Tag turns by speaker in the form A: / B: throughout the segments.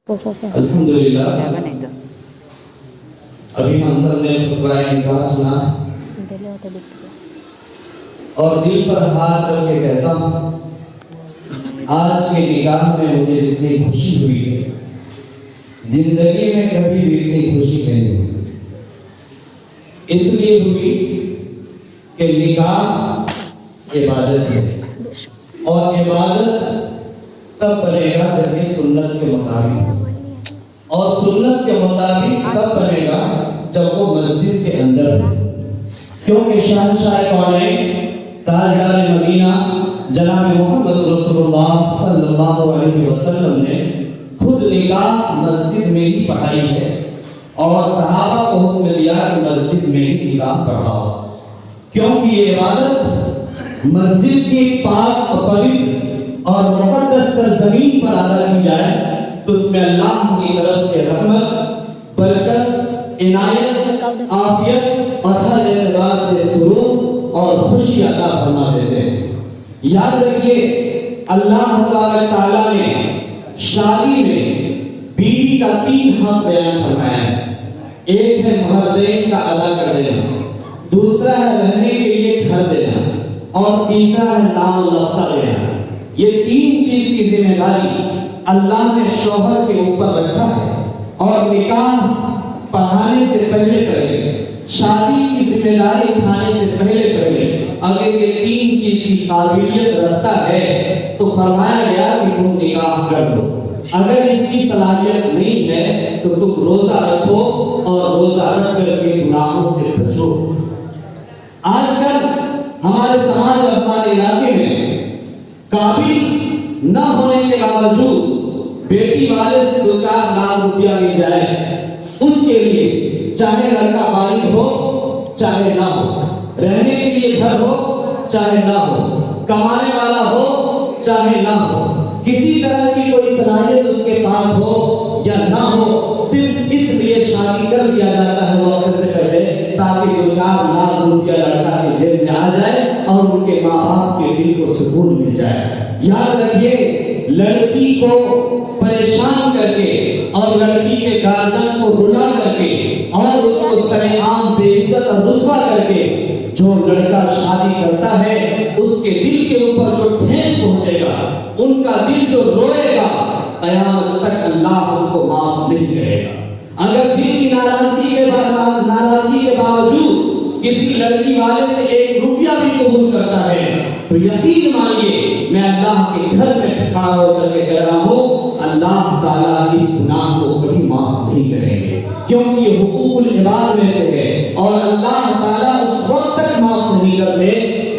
A: الحمدللہ ابھی ہم سب نے خطبہ نکاح سنا اور دل پر ہاتھ رکھ کے کہتا ہوں آج کے نکاح میں مجھے جتنی خوشی ہوئی ہے زندگی میں کبھی بھی اتنی خوشی نہیں ہوئی. اس لیے ہوئی کہ نکاح عبادت ہے اور عبادت تب بنے گا جب یہ سنت کے مطابق اور سنت کے مطابق تب بنے گا جب وہ مسجد کے اندر ہے. کیونکہ شہنشاہ کونین تاجدار مدینہ جناب محمد رسول اللہ صلی اللہ علیہ وسلم نے خود نکاح مسجد میں ہی پڑھائی ہے اور صحابہ کو حکم دیا کہ مسجد میں ہی نکاح پڑھاؤ. کیونکہ یہ عبادت مسجد کی پاک اور پوتر اور مقدس سرزمین پر ادا کی جائے تو اس میں اللہ کی طرف سے رحمت، برکت، عنایت، عافیت اور ہر اعتبار سے سرور اور خوشی عطا فرما دیتے ہیں. یاد رکھیے اللہ تعالیٰ نے شادی میں بیوی کا 3 حق بیان فرمایا ہے. ایک ہے مہرین کا ادا کر دینا، دوسرا ہے رہنے کے لیے گھر دینا اور تیسرا ہے نام لفتہ دینا. یہ 3 چیز کی ذمہ داری اللہ نے شوہر کے اوپر رکھا ہے اور نکاح پڑھانے سے پہلے شادی کی ذمہ داری اٹھانے سے پہلے اگر یہ 3 چیز کی قابلیت رکھتا ہے تو فرمایا گیا کہ تم نکاح کر دو. اگر اس کی صلاحیت نہیں ہے تو تم روزہ رکھو اور روزہ رکھ کر کے گناہوں سے بچو. آج کل ہمارے سماج اور ہمارے علاقے میں قابل نہ ہونے کے باوجود بیٹی والے سے 2-4 لاکھ روپیہ مل جائے اس کے لیے چاہے لڑکا بالغ ہو چاہے نہ ہو، رہنے کے لیے گھر ہو چاہے نہ ہو، کمانے والا ہو چاہے نہ ہو، کسی طرح کی کوئی صلاحیت اس کے پاس ہو یا نہ ہو، صرف اس لیے شادی کر دیا جاتا ہے وقت سے پہلے تاکہ 2-4 لاکھ روپیہ لڑکا کے جیب میں آ جائے اور ان کے ماں باپ کے دل کو سکون مل جائے. یاد رکھیے لڑکی کو پریشان کر کے اور لڑکی کے گارجن کو رلا کر کے اور اس کو سرے عام بے عزت اور رسوا کر کے جو لڑکا شادی کرتا ہے اس کے دل کے اوپر جو ٹھیس پہنچے گا، ان کا دل جو روئے گا، قیامت تک اللہ اس کو معاف نہیں کرے گا. اگر دل کی ناراضی کے باوجود کسی لڑکی والے سے 1 روپیہ بھی قبول کرتا ہے تو یقین مانیے میں اللہ کے گھر میں کھڑا ہو کر کے کہہ رہا ہوں اللہ تعالیٰ اس گناہ کو کبھی معاف نہیں کریں گے، کیونکہ یہ حقوق العباد میں سے ہے اور اللہ تعالیٰ اس وقت تک معاف نہیں کرتے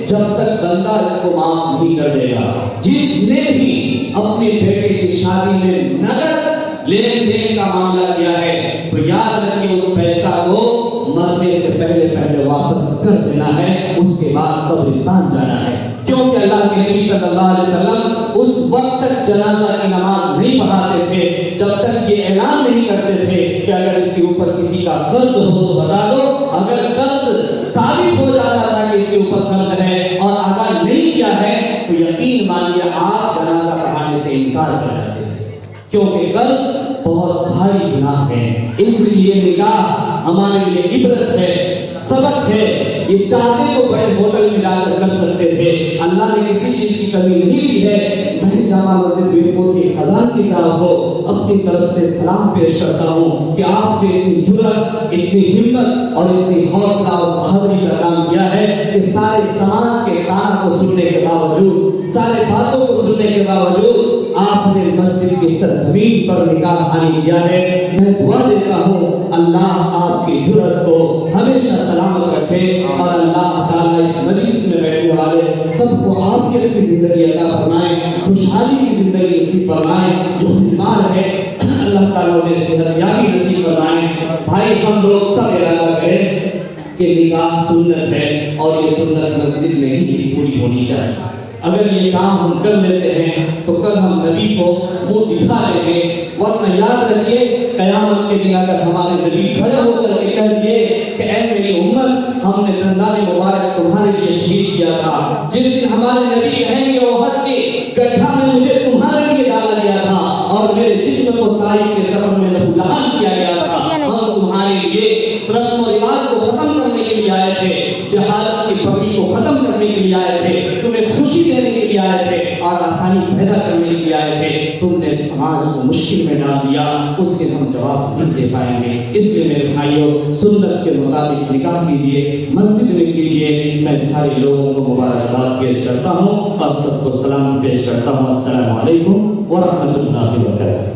A: جب تک بندہ اس کو معاف نہیں کر دے گا. جس نے بھی اپنے بیٹے کی شادی میں نقد لین دین کا معاملہ کیا ہے تو یاد رکھیں اس پیسہ کو مرنے سے پہلے واپس کر دینا ہے، اس کے بعد قبرستان جانا ہے. کیونکہ اللہ کے نبی صلی اللہ علیہ وسلم اس وقت تک جنازہ کی نماز نہیں پڑھاتے تھے جب تک یہ اعلان نہیں کرتے تھے کہ اگر اس کے اوپر کسی کا قرض ہو تو بتا دو. اگر قرض ثابت ہو جاتا تھا کہ اس کے اوپر قرض ہے اور ادا نہیں کیا ہے تو یقین مانیے آپ جنازہ پڑھانے سے انکار کر جاتے تھے، کیونکہ قرض بہت بھاری گناہ ہے. اس لیے نکاح ہمارے لیے عبرت ہے، سبق ہے. یہ چاہتے تو بڑے ہوٹل میں جا کر سکتے تھے، اللہ نے کسی چیز کی کمی نہیں کی ہے. میں جامع مسجد بیرپور کی خزانچی صاحب کو اپنی طرف سے سلام پیش کرتا ہوں کہ آپ نے اتنی جرأت، اتنی ہمت اور اتنی حوصلہ اور بہادری کا کام کیا ہے کہ سارے سماج کے کان کو سننے کے باوجود، سارے باتوں کو سننے کے باوجود آپ نے مسجد کی سرزمین پر نکاح خانی کیا ہے. میں دعا دیتا ہوں اللہ آپ کی جرأت کو ہمیشہ سلامت رکھے اور اللہ تعالیٰ اس مجلس میں بیٹھنے والے سب کو عافیت کی زندگی عطا فرمائے، خوشحالی کی زندگی نصیب فرمائے. جو بیمار ہے اللہ تعالیٰ انہیں صحت یابی نصیب فرمائے. بھائی ہم لوگ سب ارادہ کریں کہ نکاح سنت ہے اور یہ سنت مسجد میں ہی پوری ہونی چاہیے. اگر یہ کام ہم کر لیتے ہیں تو کل ہم نبی کو منہ دکھا لیں گے، ورنہ یاد رکھیے قیامت کے دن اگر ہمارے نبی کھڑے ہو کر کے کہہ دیے کہ اے میری امت ہم نے دندان مبارک تمہارے لیے شہید کیا تھا، جس دن ہمارے نبی کہیں گے احد کے گڈھا میں مجھے تمہارے لیے ڈالا گیا تھا اور
B: اور میرے جسم کو تاریخ کے سفر میں لہولہان کیا گیا تھا. ہم تمہارے لیے رسم و رواج کو ختم کرنے کے لیے آئے تھے, جہالت کی پگڑی کو ختم کرنے کے لیے آئے تھے, تمہیں خوشی دینے کے لیے آئے تھے اور آسانی پیدا کرنے کے لیے آئے تھے. تم نے سماج کو مشکل میں ڈال دیا, اس کے ہم جواب نہیں دے پائیں گے. اس لیے میرے بھائیوں, سنت کے مطابق نکاح کیجیے, مسجد میں کیجیے. میں سارے لوگوں کو مبارکباد پیش کرتا ہوں اور سب کو سلام پیش کرتا ہوں. السلام علیکم ورحمۃ اللہ وبرکاتہ.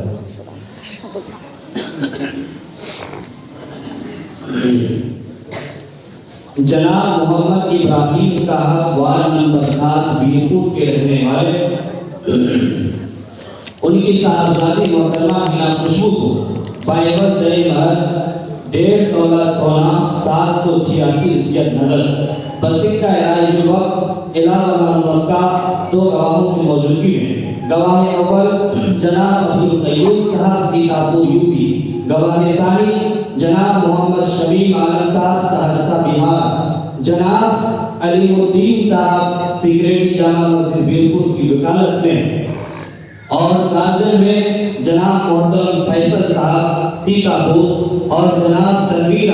B: جناب محمد ابراہیم صاحب وارڈ نمبر 7 بیرپور کے رہنے والے, ان کی صاحبزادی محترمہ میاں خوشبو کو بائیوز زئی مہر 1.5 تولہ سونا 786 روپیہ نقد بسکہ رائے جوک علاوہ مکہ 2 گواہوں کی موجودگی میں, گواہ اول جناب عبدالقیوم صاحب سیتاپور یوپی, گواہ ثانی جناب محمد شمیم عالم صاحب سہرسہ بہار, جناب علیم الدین صاحب سیکریٹری جامع مسجد بیرپور کی وکالت میں, اور تاجر میں جناب محترم فیصل صاحب سیتاپور اور جناب تنویر